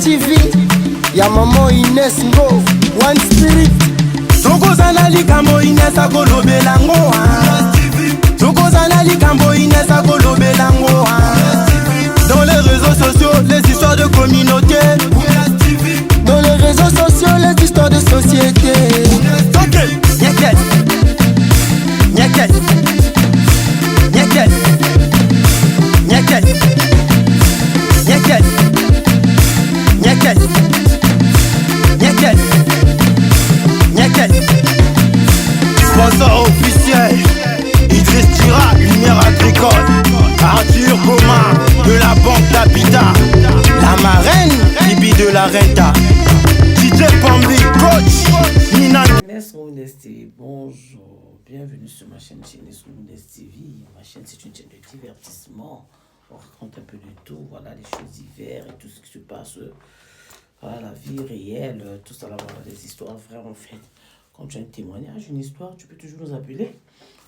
TV, ya maman Inès Ngo, One Spirit. Tokozana likambo Inès akolobelango. Tokozana likambo Inès akolobelango. Dans les réseaux sociaux, les histoires de communauté. Dans les réseaux sociaux, les histoires de société. Ok, nyeket, nyeket, nyeket, nyeket, nyeket, nyeket, nyeket, nyeket. Sponsor officiel, Idriss Tira, Lumière Agricole, Arthur Goma de la Banque d'Habitat, la marraine, Bibi de la Renta, DJ Pambi, coach, Nina. Inès Moundes TV, bonjour, bienvenue sur ma chaîne Inès Moundes TV. Ma chaîne, c'est une chaîne de divertissement. On raconte un peu de tout, voilà les choses divers et tout ce qui se passe, voilà la vie réelle, tout ça là, voilà des histoires vraies en fait. Quand tu as un témoignage, une histoire, tu peux toujours nous appeler.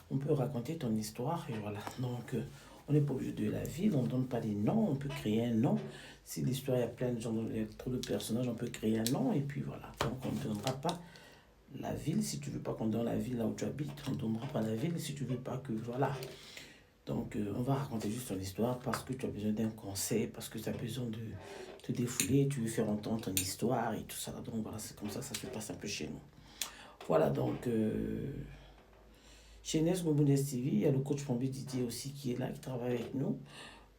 On peut raconter ton histoire et voilà. Donc, on n'est pas obligé de la ville, on ne donne pas des noms, on peut créer un nom. Si l'histoire, il y a plein de gens, il y a trop de personnages, on peut créer un nom et puis voilà. Donc, on ne donnera pas la ville. Si tu ne veux pas qu'on donne la ville là où tu habites, on ne donnera pas la ville. Si tu ne veux pas que, voilà. Donc, on va raconter juste ton histoire parce que tu as besoin d'un conseil, parce que tu as besoin de te défouler, tu veux faire entendre ton histoire et tout ça. Donc, voilà, c'est comme ça se passe un peu chez nous. Voilà, donc, chez Inès Moundes TV, il y a le coach Pambi Didier aussi qui est là, qui travaille avec nous.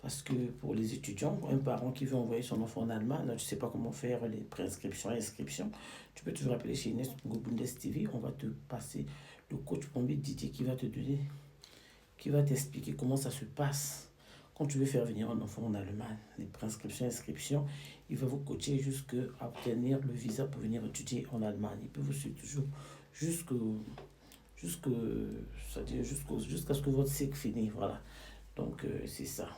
Parce que pour les étudiants, un parent qui veut envoyer son enfant en Allemagne, là, tu ne sais pas comment faire les préinscriptions et inscriptions, tu peux toujours appeler chez Inès Moundes TV. On va te passer le coach Pambi Didier qui va te donner, qui va t'expliquer comment ça se passe quand tu veux faire venir un enfant en Allemagne. Les préinscriptions et inscriptions, il va vous coacher jusqu'à obtenir le visa pour venir étudier en Allemagne. Il peut vous suivre toujours jusqu'à ce que votre cycle finisse, voilà. Donc c'est ça,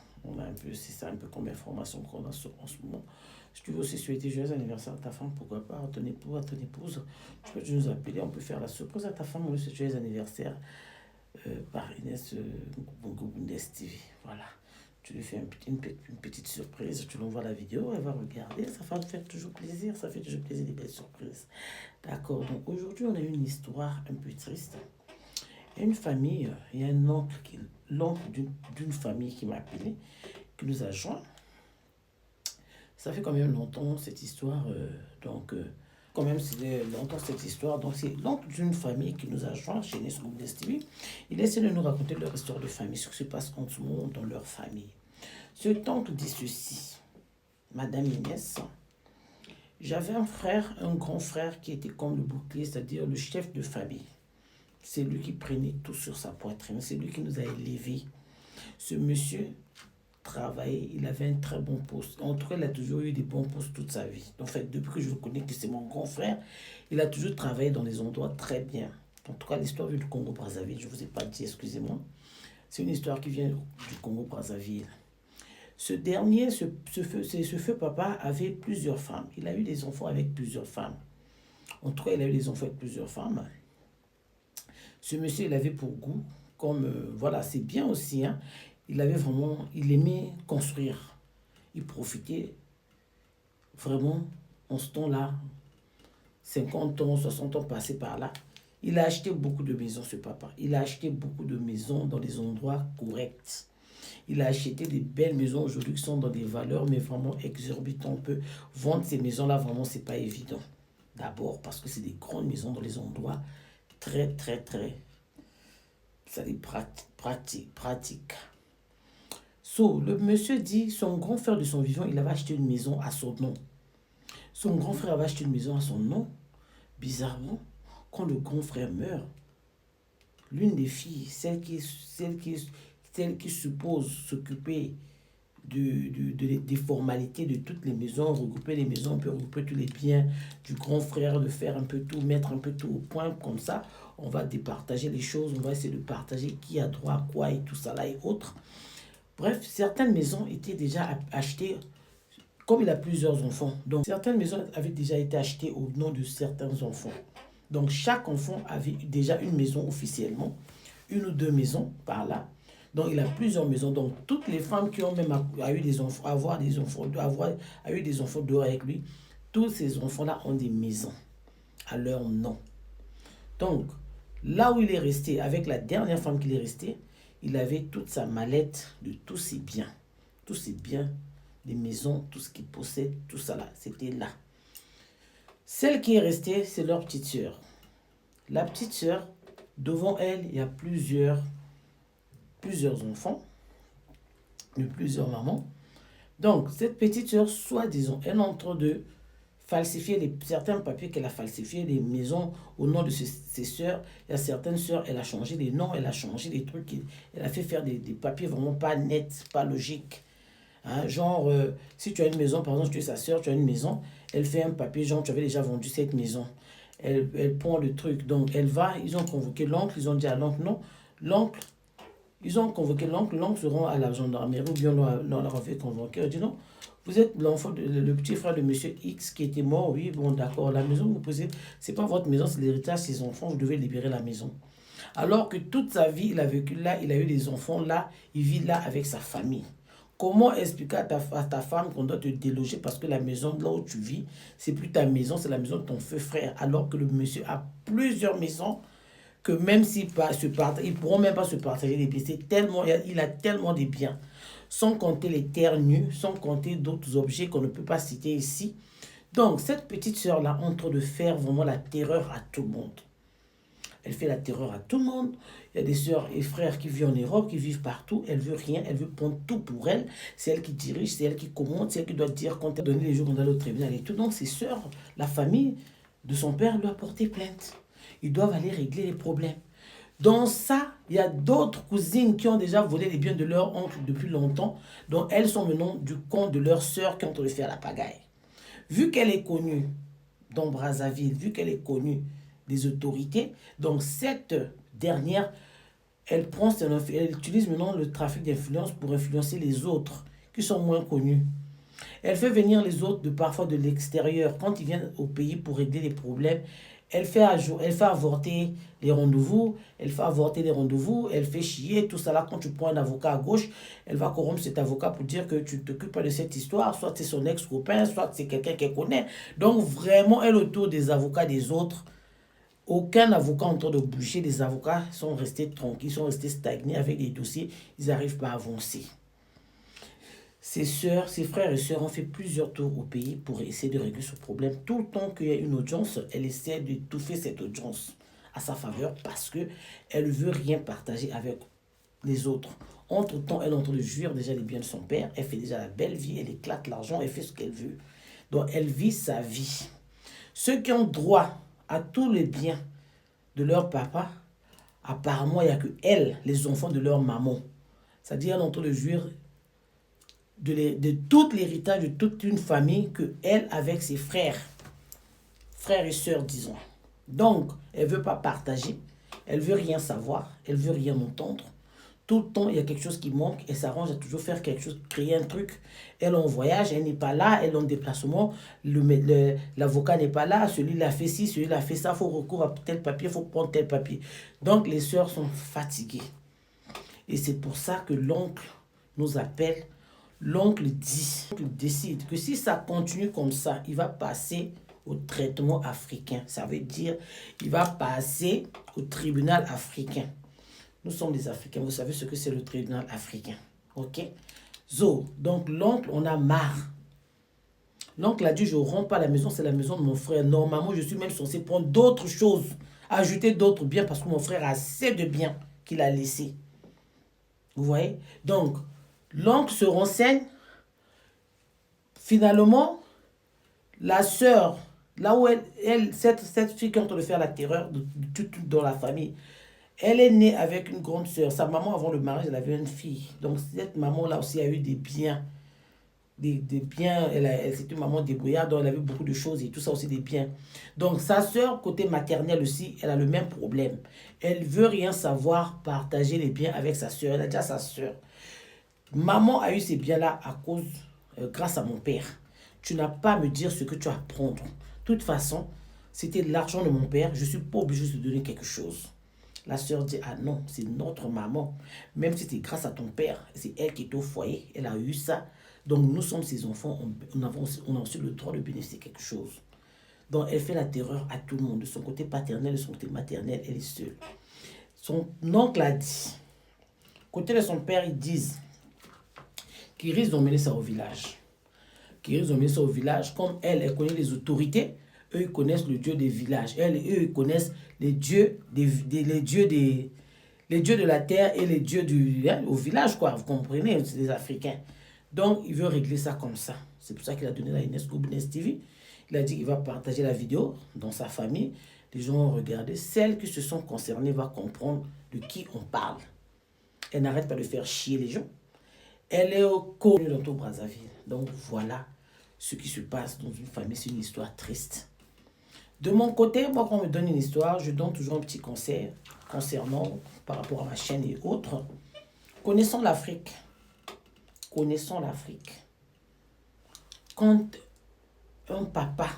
c'est ça un peu comme information qu'on a en ce moment. Si tu veux aussi souhaiter joyeux anniversaire à ta femme, pourquoi pas, à ton époux, à ton épouse, tu peux nous appeler, on peut faire la surprise à ta femme, on lui souhaite joyeux anniversaire par Inès Moundes TV, voilà. Tu lui fais une petite surprise, tu lui envoies la vidéo, elle va regarder, ça va te faire toujours plaisir, ça fait toujours plaisir, des belles surprises. D'accord, donc aujourd'hui on a une histoire un peu triste. Il y a une famille, il y a un oncle, l'oncle d'une famille qui m'a appelé, qui nous a joints. Ça fait quand même longtemps cette histoire, quand même c'est longtemps cette histoire, donc c'est l'oncle d'une famille qui nous a joints chez Inès Moundes TV. Il essaie de nous raconter leur histoire de famille, ce qui se passe en ce moment dans leur famille. Cet oncle dit ceci: Madame Inès, j'avais un grand frère qui était comme le bouclier, c'est-à-dire le chef de famille. C'est lui qui prenait tout sur sa poitrine, c'est lui qui nous a élevés. Ce monsieur travaillait, il avait un très bon poste. En tout cas, il a toujours eu des bons postes toute sa vie. En fait, depuis que je le connais, que c'est mon grand frère, il a toujours travaillé dans des endroits très bien. En tout cas, l'histoire du Congo-Brazzaville, je ne vous ai pas dit, excusez-moi. C'est une histoire qui vient du Congo-Brazzaville. Ce dernier, ce feu papa avait plusieurs femmes. Il a eu des enfants avec plusieurs femmes. En tout cas, il a eu des enfants avec plusieurs femmes. Ce monsieur, il avait pour goût, comme, voilà, c'est bien aussi, hein. Il aimait construire. Il profitait vraiment en ce temps-là, 50 ans, 60 ans passés par là. Il a acheté beaucoup de maisons, ce papa. Il a acheté beaucoup de maisons dans des endroits corrects. Il a acheté des belles maisons aujourd'hui qui sont dans des valeurs, mais vraiment exorbitantes. On peut vendre ces maisons-là, vraiment, c'est pas évident. D'abord, parce que c'est des grandes maisons dans les endroits très, ça dit pratique. So, le monsieur dit, son grand frère de son vivant, il avait acheté une maison à son nom. Son grand frère avait acheté une maison à son nom. Bizarrement, quand le grand frère meurt, l'une des filles, celle qui suppose s'occuper des formalités de toutes les maisons, regrouper les maisons, on peut regrouper tous les biens du grand frère, de faire un peu tout, mettre un peu tout au point, comme ça, on va départager les choses, on va essayer de partager qui a droit à quoi et tout ça là et autres. Bref, certaines maisons étaient déjà achetées, comme il a plusieurs enfants, donc certaines maisons avaient déjà été achetées au nom de certains enfants. Donc chaque enfant avait déjà une maison officiellement, une ou deux maisons par là. Donc, il a plusieurs maisons. Donc, toutes les femmes qui ont même eu des enfants, eu des enfants dehors avec lui, tous ces enfants-là ont des maisons à leur nom. Donc, là où il est resté, avec la dernière femme qu'il est resté, il avait toute sa mallette de tous ses biens. Tous ses biens, les maisons, tout ce qu'il possède, tout ça là, c'était là. Celle qui est restée, c'est leur petite sœur. La petite sœur, devant elle, il y a plusieurs enfants, de plusieurs mamans. Donc, cette petite sœur, soi-disant, elle est en train de falsifier certains papiers qu'elle a falsifiés, les maisons au nom de ses sœurs. Il y a certaines sœurs, elle a changé les noms, elle a changé des trucs, elle a fait faire des papiers vraiment pas nets, pas logiques. Hein, genre, si tu as une maison, par exemple, tu es sa sœur, tu as une maison, elle fait un papier, genre, tu avais déjà vendu cette maison. Elle prend le truc, donc elle va, ils ont convoqué l'oncle, ils ont dit à l'oncle, non, l'oncle, ils ont convoqué l'oncle se rend à la gendarmerie, ou bien on leur avait convoqué, on dit non, vous êtes l'enfant, le petit frère de monsieur X qui était mort, oui, bon d'accord, la maison vous posez, c'est pas votre maison, c'est l'héritage de ses enfants, vous devez libérer la maison. Alors que toute sa vie, il a vécu là, il a eu des enfants là, il vit là avec sa famille. Comment expliquer à ta femme qu'on doit te déloger parce que la maison là où tu vis, c'est plus ta maison, c'est la maison de ton feu frère, alors que le monsieur a plusieurs maisons que même s'ils ils pourront même pas se partager les biens. Il a tellement de biens, sans compter les terres nues, sans compter d'autres objets qu'on ne peut pas citer ici. Donc, cette petite sœur-là, en train de faire vraiment la terreur à tout le monde. Elle fait la terreur à tout le monde. Il y a des sœurs et frères qui vivent en Europe, qui vivent partout. Elle veut rien, elle veut prendre tout pour elle. C'est elle qui dirige, c'est elle qui commande, c'est elle qui doit dire quand elle donne les jours qu'on a au tribunal et tout. Donc, ses sœurs, la famille de son père lui a porté plainte. Ils doivent aller régler les problèmes. Dans ça, il y a d'autres cousines qui ont déjà volé les biens de leur oncle depuis longtemps, dont elles sont maintenant du compte de leur sœur qui ont entendu faire la pagaille. Vu qu'elle est connue dans Brazzaville, vu qu'elle est connue des autorités, donc cette dernière, elle utilise maintenant le trafic d'influence pour influencer les autres qui sont moins connus. Elle fait venir les autres parfois de l'extérieur. Quand ils viennent au pays pour régler les problèmes, elle fait avorter les rendez-vous, elle fait chier, tout ça là. Quand tu prends un avocat à gauche, elle va corrompre cet avocat pour dire que tu ne t'occupes pas de cette histoire, soit c'est son ex-copain, soit c'est quelqu'un qu'elle connaît. Donc vraiment, elle autour des avocats des autres. Aucun avocat en train de bouger, les avocats sont restés tranquilles, sont restés stagnés avec les dossiers, ils n'arrivent pas à avancer. Ses frères et sœurs ont fait plusieurs tours au pays pour essayer de régler ce problème. Tout le temps qu'il y a une audience, elle essaie d'étouffer cette audience à sa faveur parce qu'elle ne veut rien partager avec les autres. Entre-temps, elle est en train de jouir déjà les biens de son père. Elle fait déjà la belle vie, elle éclate l'argent, elle fait ce qu'elle veut. Donc, elle vit sa vie. Ceux qui ont droit à tous les biens de leur papa, apparemment, il n'y a que elles, les enfants de leur maman. C'est-à-dire, elle est en train de jouir de tout l'héritage de toute une famille que elle avec ses frères et sœurs, disons. Donc, elle ne veut pas partager, elle ne veut rien savoir, elle ne veut rien entendre. Tout le temps, il y a quelque chose qui manque, elle s'arrange à toujours faire quelque chose, créer un truc. Elle est en voyage, elle n'est pas là, elle est en déplacement, l'avocat n'est pas là, celui-là fait ci, celui-là fait ça, il faut recourir à tel papier, il faut prendre tel papier. Donc, les sœurs sont fatiguées. Et c'est pour ça que l'oncle nous appelle. L'oncle décide que si ça continue comme ça, il va passer au traitement africain. Ça veut dire il va passer au tribunal africain. Nous sommes des Africains, vous savez ce que c'est le tribunal africain. Ok? Donc l'oncle, on a marre. L'oncle a dit, je ne rends pas la maison, c'est la maison de mon frère. Normalement, je suis même censé prendre d'autres choses, ajouter d'autres biens parce que mon frère a assez de biens qu'il a laissés. Vous voyez? Donc, l'oncle se renseigne. Finalement, la sœur, là où cette fille qui est en train de faire la terreur dans la famille, elle est née avec une grande sœur. Sa maman, avant le mariage, elle avait une fille. Donc, cette maman-là aussi a eu des biens. Des biens, c'était une maman débrouillarde, donc elle avait beaucoup de choses et tout ça aussi des biens. Donc, sa sœur, côté maternel aussi, elle a le même problème. Elle ne veut rien savoir, partager les biens avec sa sœur. Elle a déjà sa sœur. Maman a eu ces biens-là grâce à mon père. Tu n'as pas à me dire ce que tu as à prendre. De toute façon, c'était l'argent de mon père. Je ne suis pas obligé de te donner quelque chose. La sœur dit, ah non, c'est notre maman. Même si c'est grâce à ton père, c'est elle qui est au foyer, elle a eu ça. Donc nous sommes ses enfants, on a aussi le droit de bénéficier quelque chose. Donc elle fait la terreur à tout le monde. De son côté paternel, de son côté maternel, elle est seule. Son oncle a dit, côté de son père, ils disent qu'ils risquent d'emmener ça au village. Qu'ils risquent d'emmener ça au village. Comme elle connaît les autorités, eux, ils connaissent le Dieu des villages. Eux, ils connaissent les dieux les dieux de la terre et les dieux au village, quoi. Vous comprenez, c'est des Africains. Donc, il veut régler ça comme ça. C'est pour ça qu'il a donné la UNESCO Business TV. Il a dit qu'il va partager la vidéo dans sa famille. Les gens vont regarder. Celles qui se sont concernées vont comprendre de qui on parle. Elle n'arrête pas de faire chier les gens. Elle est connue dans tout Brazzaville. Donc, voilà ce qui se passe dans une famille. C'est une histoire triste. De mon côté, moi, quand on me donne une histoire, je donne toujours un petit conseil concernant, par rapport à ma chaîne et autres. Connaissons l'Afrique. Connaissons l'Afrique. Quand un papa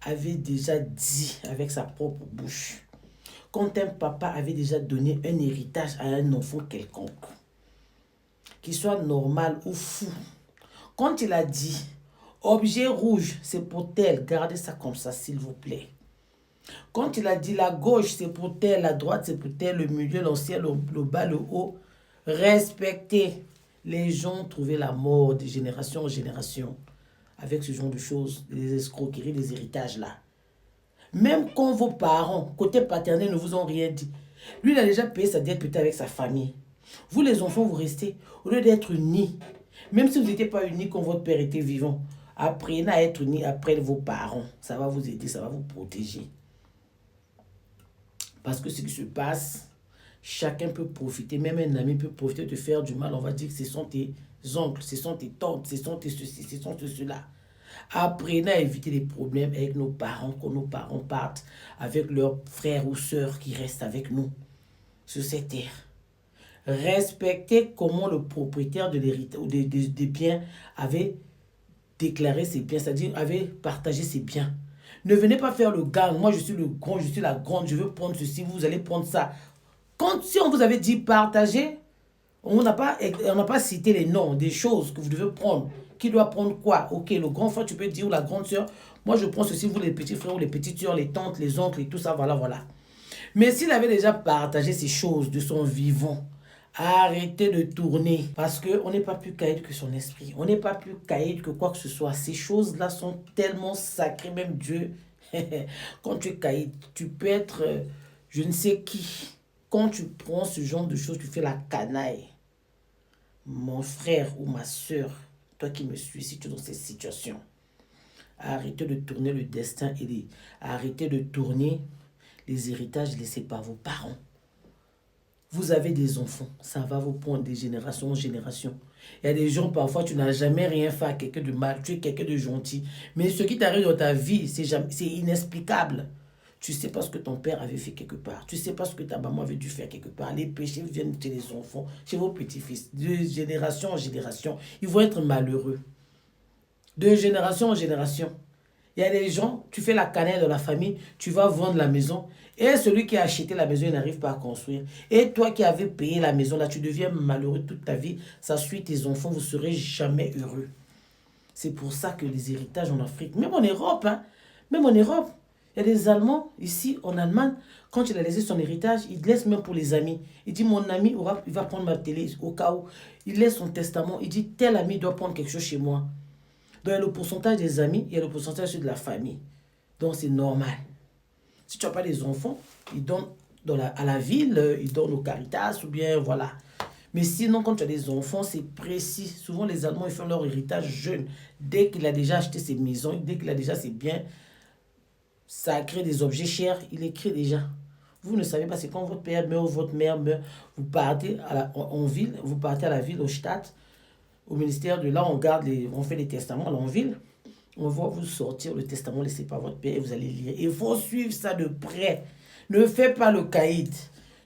avait déjà dit avec sa propre bouche, quand un papa avait déjà donné un héritage à un enfant quelconque, qu'il soit normal ou fou, quand il a dit, objet rouge, c'est pour tel, gardez ça comme ça, s'il vous plaît. Quand il a dit la gauche, c'est pour tel, la droite, c'est pour tel, le milieu, l'ancien, le bas, le haut, respectez. Les gens trouvaient la mort de génération en génération avec ce genre de choses, les escroqueries, les héritages là. Même quand vos parents, côté paternel, ne vous ont rien dit, lui, il a déjà payé sa dette peut-être avec sa famille. Vous, les enfants, vous restez, au lieu d'être unis, même si vous n'étiez pas unis quand votre père était vivant, apprenez à être unis après vos parents. Ça va vous aider, ça va vous protéger. Parce que ce qui se passe, chacun peut profiter, même un ami peut profiter de te faire du mal. On va dire que ce sont tes oncles, ce sont tes tantes, ce sont tes ceci, ce sont tes cela. Apprenez à éviter les problèmes avec nos parents, quand nos parents partent, avec leurs frères ou sœurs qui restent avec nous sur cette terre. Respectez comment le propriétaire de l'héritage ou des biens avait déclaré ses biens, c'est-à-dire avait partagé ses biens. Ne venez pas faire le gang. Moi, je suis le grand, je suis la grande, je veux prendre ceci, vous allez prendre ça. Si on vous avait dit partager, on n'a pas cité les noms des choses que vous devez prendre. Qui doit prendre quoi? Ok, le grand frère, tu peux dire, ou la grande soeur, moi je prends ceci, vous les petits frères ou les petites soeurs, les tantes, les oncles et tout ça, voilà, voilà. Mais s'il avait déjà partagé ces choses de son vivant, arrêtez de tourner. Parce qu'on n'est pas plus caïd que son esprit. On n'est pas plus caïd que quoi que ce soit. Ces choses-là sont tellement sacrées, même Dieu. Quand tu es caïd, tu peux être je ne sais qui. Quand tu prends ce genre de choses, tu fais la canaille. Mon frère ou ma soeur, toi qui me suis, si tu es dans cette situation, arrêtez de tourner le destin et arrêtez de tourner les héritages laissés par vos parents. Vous avez des enfants, ça va vous prendre des générations en génération. Il y a des gens, parfois, tu n'as jamais rien fait à quelqu'un de mal, tu es quelqu'un de gentil. Mais ce qui t'arrive dans ta vie, c'est inexplicable. Tu ne sais pas ce que ton père avait fait quelque part. Tu ne sais pas ce que ta maman avait dû faire quelque part. Les péchés viennent chez les enfants, chez vos petits-fils. De génération en génération, ils vont être malheureux. De génération en génération. Il y a des gens, tu fais la cannelle dans la famille, tu vas vendre la maison. Et celui qui a acheté la maison, il n'arrive pas à construire. Et toi qui avais payé la maison, là, tu deviens malheureux toute ta vie. Ça suit tes enfants, vous ne serez jamais heureux. C'est pour ça que les héritages en Afrique, même en Europe, même en Europe, il y a des Allemands, ici, en Allemagne, quand il a laissé son héritage, il laisse même pour les amis. Il dit, mon ami, il va prendre ma télé, au cas où. Il laisse son testament, il dit, tel ami doit prendre quelque chose chez moi. Donc, il y a le pourcentage des amis, il y a le pourcentage de la famille. Donc, c'est normal. Si tu n'as pas des enfants, ils donnent à la ville, ils donnent au Caritas, ou bien, voilà. Mais sinon, quand tu as des enfants, c'est précis. Souvent, les Allemands, ils font leur héritage jeune. Dès qu'il a déjà acheté ses maisons, dès qu'il a déjà ses biens, ça crée des objets chers, il écrit déjà. Vous ne savez pas, c'est quand votre père meurt ou votre mère meurt, vous partez en ville, vous partez à la ville, au Stade, au ministère de là, on fait les testaments en ville. On va vous sortir le testament laissé par votre père et vous allez lire. Il faut suivre ça de près. Ne fais pas le caïd.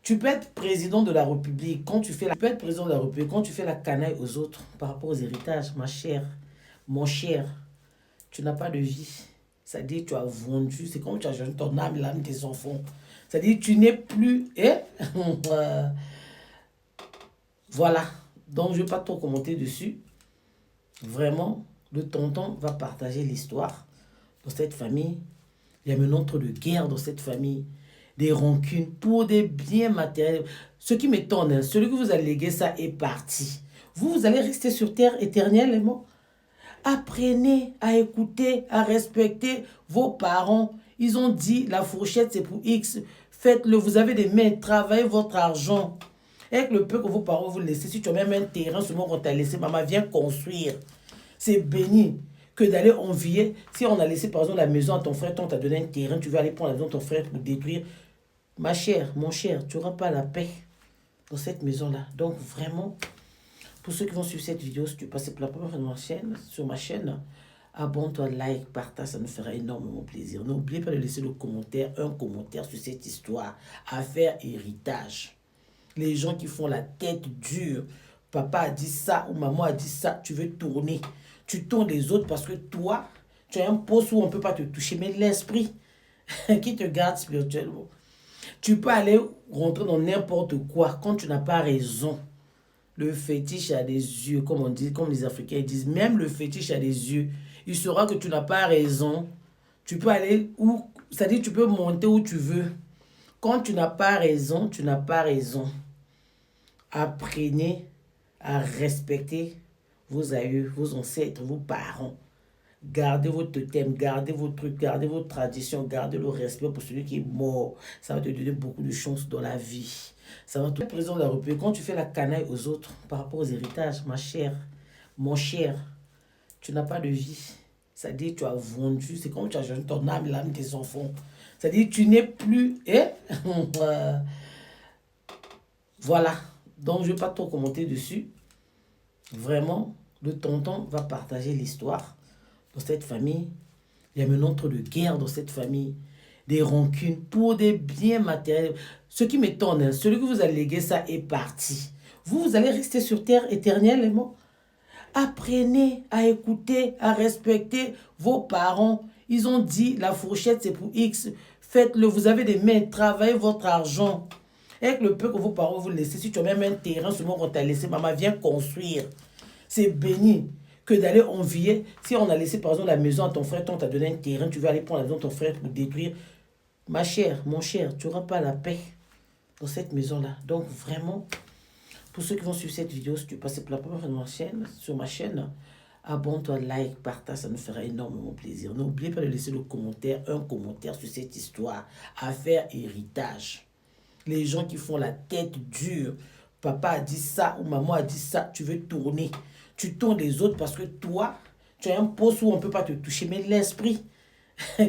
Tu peux être président de la République. Tu peux être président de la République quand tu fais la canaille aux autres par rapport aux héritages. Ma chère, mon cher, tu n'as pas de vie. C'est-à-dire que tu as vendu. C'est comme tu as jeté ton âme, l'âme des enfants. C'est-à-dire, tu n'es plus... Voilà. Donc, je ne vais pas trop commenter dessus. Vraiment, le tonton va partager l'histoire dans cette famille. Il y a maintenant trop de guerre dans cette famille. Des rancunes pour des biens matériels. Ce qui m'étonne, hein, celui que vous allez léguer, ça est parti. Vous allez rester sur terre éternellement. Apprenez à écouter, à respecter vos parents. Ils ont dit, la fourchette, c'est pour X. Faites-le. Vous avez des mains. Travaillez votre argent. Avec le peu que vos parents vous laissent, si tu as même un terrain, seulement qu'on t'a laissé, maman, viens construire. C'est béni que d'aller envier. Si on a laissé, par exemple, la maison à ton frère, on t'a donné un terrain, tu veux aller prendre la maison de ton frère pour détruire. Ma chère, mon cher, tu n'auras pas la paix dans cette maison-là. Donc, vraiment, pour ceux qui vont suivre cette vidéo, si tu passes pour la première fois sur ma chaîne, abonne-toi, like, partage, ça nous fera énormément plaisir. N'oubliez pas de laisser un commentaire sur cette histoire. Affaire héritage. Les gens qui font la tête dure. Papa a dit ça ou maman a dit ça, tu veux tourner. Tu tournes les autres parce que toi, tu as un poste où on ne peut pas te toucher. Mais l'esprit qui te garde spirituellement. Tu peux aller rentrer dans n'importe quoi quand tu n'as pas raison. Le fétiche a des yeux, comme on dit, comme les Africains disent. Même le fétiche a des yeux. Il saura que tu n'as pas raison. Tu peux aller où, c'est-à-dire tu peux monter où tu veux. Quand tu n'as pas raison, tu n'as pas raison. Apprenez à respecter vos aïeux, vos ancêtres, vos parents. Gardez votre totem, gardez vos trucs, gardez vos traditions, gardez le respect pour celui qui est mort. Ça va te donner beaucoup de chance dans la vie. Ça va te président de la République. Quand tu fais la canaille aux autres par rapport aux héritages, ma chère, mon cher, tu n'as pas de vie. C'est-à-dire tu as vendu, c'est comme tu as jeté ton âme, l'âme des enfants. C'est-à-dire tu n'es plus... Voilà. Donc, je ne vais pas trop commenter dessus. Vraiment, le tonton va partager l'histoire dans cette famille. Il y a maintenant trop de guerre dans cette famille. Des rancunes pour des biens matériels. Ce qui m'étonne, hein, celui que vous allez léguer, ça est parti. Vous allez rester sur terre éternellement. Apprenez à écouter, à respecter vos parents. Ils ont dit, la fourchette, c'est pour X. Faites-le. Vous avez des mains. Travaillez votre argent. Avec le peu que vos parents vous laissent, si tu as même un terrain, seulement qu'on t'a laissé, maman, viens construire. C'est béni que d'aller envier. Si on a laissé, par exemple, la maison à ton frère, on t'a donné un terrain, tu veux aller prendre la maison de ton frère pour détruire. Ma chère, mon cher, tu n'auras pas la paix dans cette maison-là. Donc, vraiment, pour ceux qui vont suivre cette vidéo, si tu passes pour la première fois sur ma chaîne, abonne-toi, like, partage, ça nous fera énormément plaisir. N'oubliez pas de laisser un commentaire sur cette histoire. Affaire héritage. Les gens qui font la tête dure. Papa a dit ça ou maman a dit ça, tu veux tourner. Tu tournes les autres parce que toi, tu as un poste où on ne peut pas te toucher. Mais l'esprit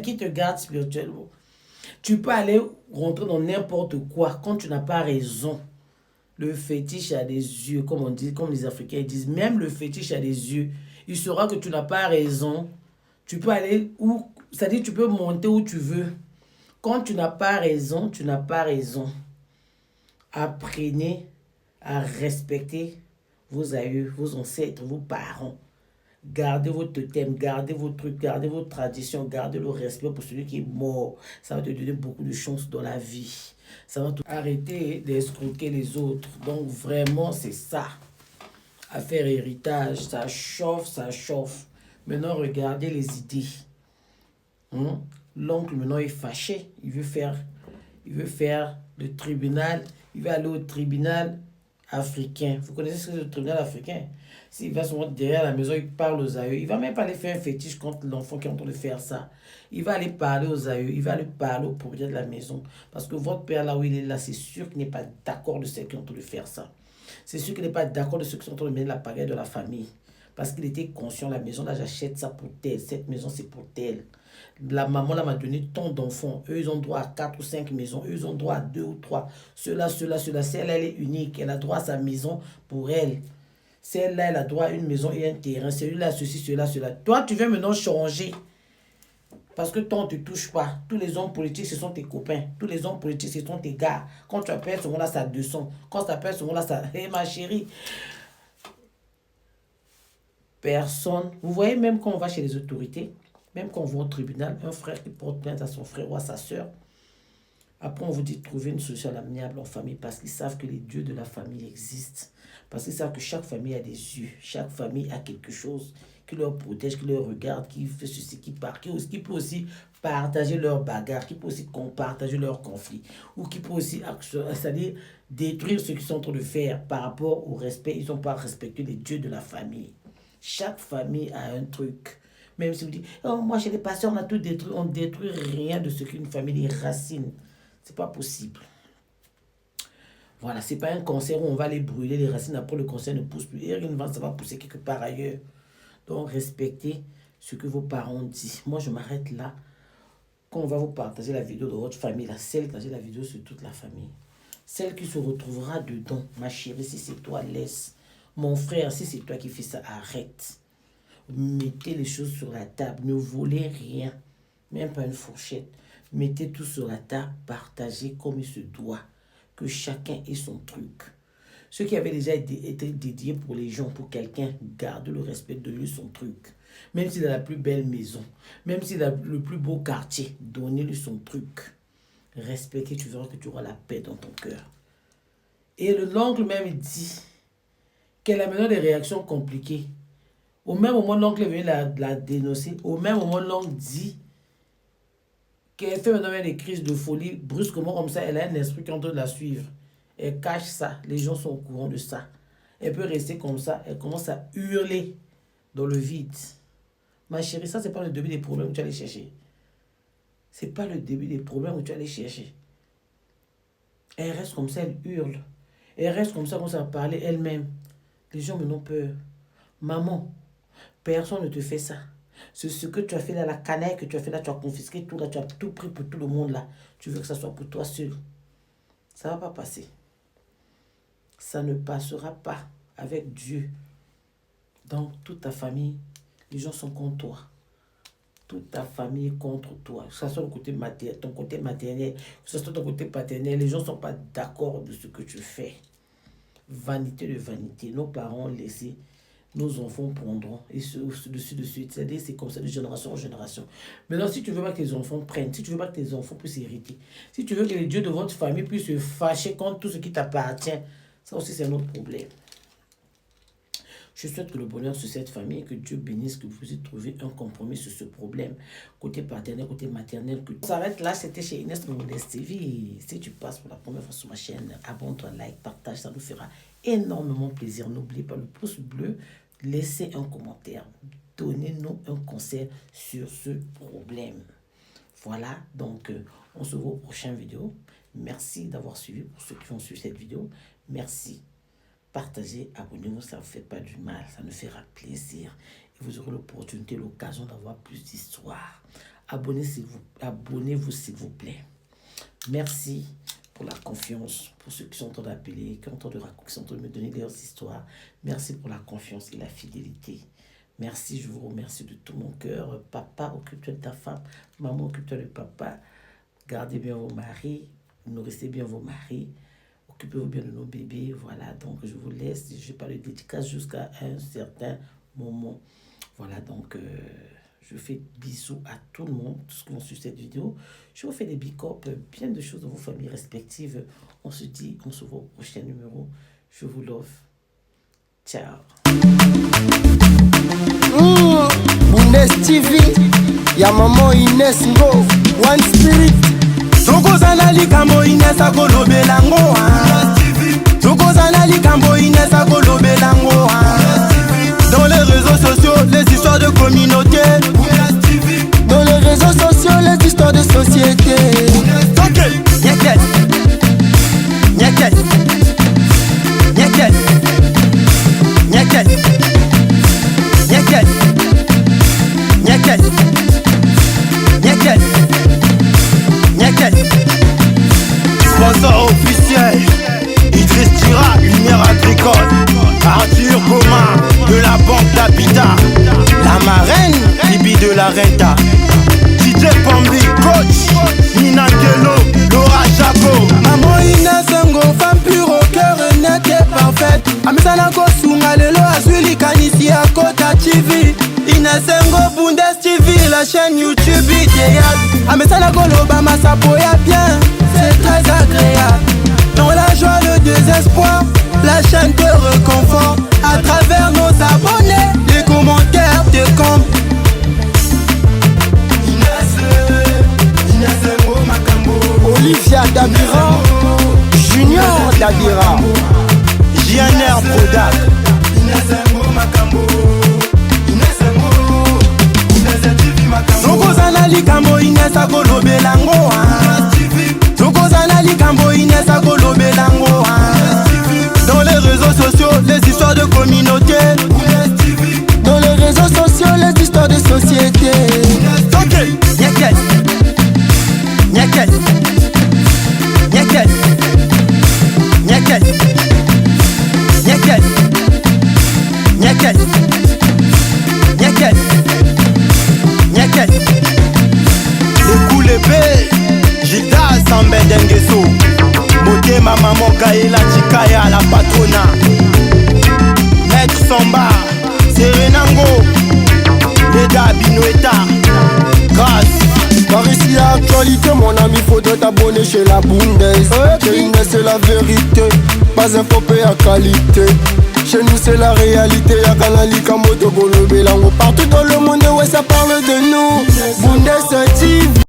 qui te garde spirituellement. Tu peux aller rentrer dans n'importe quoi quand tu n'as pas raison. Le fétiche a des yeux, comme on dit, comme les Africains disent. Même le fétiche a des yeux. Il saura que tu n'as pas raison. Tu peux aller où, c'est-à-dire tu peux monter où tu veux. Quand tu n'as pas raison, tu n'as pas raison. Apprenez à respecter vos aïeux, vos ancêtres, vos parents. Gardez votre totem, gardez vos trucs, gardez vos traditions, gardez le respect pour celui qui est mort. Ça va te donner beaucoup de chance dans la vie. Ça va arrêter d'escroquer les autres. Donc vraiment, c'est ça. Affaire héritage, ça chauffe, ça chauffe. Maintenant, regardez les idées. L'oncle maintenant est fâché. Il veut faire le tribunal. Il va aller au tribunal africain. Vous connaissez ce que c'est le tribunal africain? S'il va se mettre derrière la maison, il parle aux aïeux. Il va même pas aller faire un fétiche contre l'enfant qui est en train de faire ça. Il va aller parler aux aïeux. Il va aller parler au propriétaire de la maison. Parce que votre père, là où il est là, c'est sûr qu'il n'est pas d'accord de ceux qui ont en train de faire ça. C'est sûr qu'il n'est pas d'accord de ceux qui sont en train de mettre la pagaille de la famille. Parce qu'il était conscient, la maison là, j'achète ça pour tel. Cette maison, c'est pour tel. La maman là m'a donné tant d'enfants. Eux, ils ont droit à 4 ou 5 maisons. Eux, ils ont droit à 2 ou 3. Cela. Celle-là, elle est unique. Elle a droit à sa maison pour elle. Celle-là, elle a droit à une maison et un terrain. Celui-là, ceci, cela. Toi, tu veux maintenant changer. Parce que toi, on ne te touche pas. Tous les hommes politiques, ce sont tes copains. Tous les hommes politiques, ce sont tes gars. Quand tu appelles ce moment-là, ça 200. Quand tu appelles ce moment-là, ça... Hé, ma chérie. Personne. Vous voyez, même quand on va chez les autorités, même quand on va au tribunal, un frère qui porte plainte à son frère ou à sa soeur, Après, on vous dit de trouver une solution amiable en famille parce qu'ils savent que les dieux de la famille existent. Parce qu'ils savent que chaque famille a des yeux. Chaque famille a quelque chose qui leur protège, qui leur regarde, qui fait ceci, qui peut aussi partager leurs bagarres, qui peut aussi partager leurs conflits. Ou qui peut aussi, c'est-à-dire détruire ce qu'ils sont en train de faire par rapport au respect. Ils n'ont pas respecté les dieux de la famille. Chaque famille a un truc. Même si vous dites, oh, moi chez les pasteurs, on a tout détruit. On ne détruit rien de ce qu'une famille, les racines. C'est pas possible. Voilà, c'est pas un cancer où on va les brûler, les racines, après le cancer ne pousse plus. Et ça va pousser quelque part ailleurs. Donc, respectez ce que vos parents disent. Moi, je m'arrête là. Quand on va vous partager la vidéo de votre famille, la celle qui partage la vidéo sur toute la famille. Celle qui se retrouvera dedans. Ma chérie, si c'est toi, laisse. Mon frère, si c'est toi qui fais ça, arrête. Mettez les choses sur la table. Ne volez rien. Même pas une fourchette. Mettez tout sur la table. Partagez comme il se doit. Que chacun ait son truc. Ce qui avait déjà été dédié pour les gens, pour quelqu'un, garde le respect de lui son truc. Même s'il a la plus belle maison, même s'il a le plus beau quartier, donnez-lui son truc. Respectez, tu verras que tu auras la paix dans ton cœur. Et l'oncle même dit qu'elle a maintenant des réactions compliquées. Au même moment, l'oncle est venu la dénoncer. Au même moment, l'oncle dit qu'elle fait maintenant des crises de folie. Brusquement, comme ça, elle a un esprit qui est en train de la suivre. Elle cache ça. Les gens sont au courant de ça. Elle peut rester comme ça. Elle commence à hurler dans le vide. Ma chérie, ça, c'est pas le début des problèmes où tu allais chercher. C'est pas le début des problèmes où tu allais chercher. Elle reste comme ça, elle hurle. Elle reste comme ça, commence à parler elle-même. Les gens me ont peur. Maman, personne ne te fait ça. Ce que tu as fait là, la canaille que tu as fait là, tu as confisqué tout là, tu as tout pris pour tout le monde là. Tu veux que ça soit pour toi seul. Ça ne va pas passer. Ça ne passera pas avec Dieu. Donc, toute ta famille, les gens sont contre toi. Toute ta famille est contre toi. Que ce soit ton côté maternel, que ce soit ton côté paternel, les gens ne sont pas d'accord de ce que tu fais. Vanité de vanité. Nos parents ont laissé, nos enfants prendront. Et dessus de suite. C'est-à-dire, c'est comme ça de génération en génération. Maintenant, si tu veux pas que tes enfants prennent, si tu veux pas que tes enfants puissent hériter, si tu veux que les dieux de votre famille puissent se fâcher contre tout ce qui t'appartient, ça aussi, c'est un autre problème. Je souhaite que le bonheur sur cette famille, que Dieu bénisse, que vous puissiez trouver un compromis sur ce problème. Côté paternel, côté maternel. On s'arrête là, c'était chez Inès Modeste TV. Si tu passes pour la première fois sur ma chaîne, abonne-toi, like, partage, ça nous fera énormément plaisir. N'oubliez pas le pouce bleu, laissez un commentaire. Donnez-nous un conseil sur ce problème. Voilà, donc on se voit aux prochaines vidéos. Merci d'avoir suivi pour ceux qui ont suivi cette vidéo. Merci. Partagez, abonnez-vous, ça ne vous fait pas du mal, ça nous fera plaisir. Et vous aurez l'opportunité, l'occasion d'avoir plus d'histoires. Abonnez-vous s'il vous plaît. Merci pour la confiance, pour ceux qui sont en train d'appeler, qui sont en train de me donner leurs histoires. Merci pour la confiance et la fidélité. Merci, je vous remercie de tout mon cœur. Papa, occupe-toi de ta femme. Maman, occupe-toi de papa. Gardez bien vos maris, nourrissez bien vos maris. Occupez-vous bien de nos bébés. Voilà, donc je vous laisse. Je ne vais pas le dédicace jusqu'à un certain moment. Voilà, donc je fais bisous à tout le monde, tous ceux qui vont suivre cette vidéo. Je vous fais des big up, bien de choses dans vos familles respectives. On se dit, on se voit au prochain numéro. Je vous love. Ciao. Bundes TV, ya maman Inès Ngo, One Spirit. Tokozana likambo Inès akolobelango Tokozana likambo Inès akolobelango Dans les réseaux sociaux, les histoires de communauté. Dans les réseaux sociaux, les histoires de société. Ok, nyeket, nyeket, nyeket, nyeket, nyeket, nyeket, nyeket, nyeket. Sponsor officiel, Idriss Tira, lumière agricole. Arthur Goma, de la banque d'Habitat. La marraine, Bibi de la Renta. DJ Pambi, coach. Nina Kelo, Laura Chapeau. Maman Inès Ngo, femme pure au cœur net et parfaite. Amisana Kosunga lelo azwili kanisi à Kota TV. Inès Ngo, Bundes TV, la chaîne YouTube idéale. Amisana Koloba Masapo ya bien. likambo inesa kolobelango tokozana likambo inesa kolobelango dans les réseaux sociaux les histoires de communauté, dans les réseaux sociaux les histoires de société. Ok, nyakes, nyakes, nyakes, nyakes, nyakes, nyakes, nyakes, nyakes. Le coup l'épée, Gildas Sambendengeso, Motema Maman Kaela Chikaya la patrona, Maître Samba, Serenango, Leda Binoeta, grâce. Par ici actualité mon ami, faudrait t'abonner chez la Bundes. Chez une c'est la vérité, pas un popé à qualité. Chez nous c'est la réalité, y'a Kanali Kamoto Golobelango. Partout dans le monde, ouais ça parle de nous. Bundes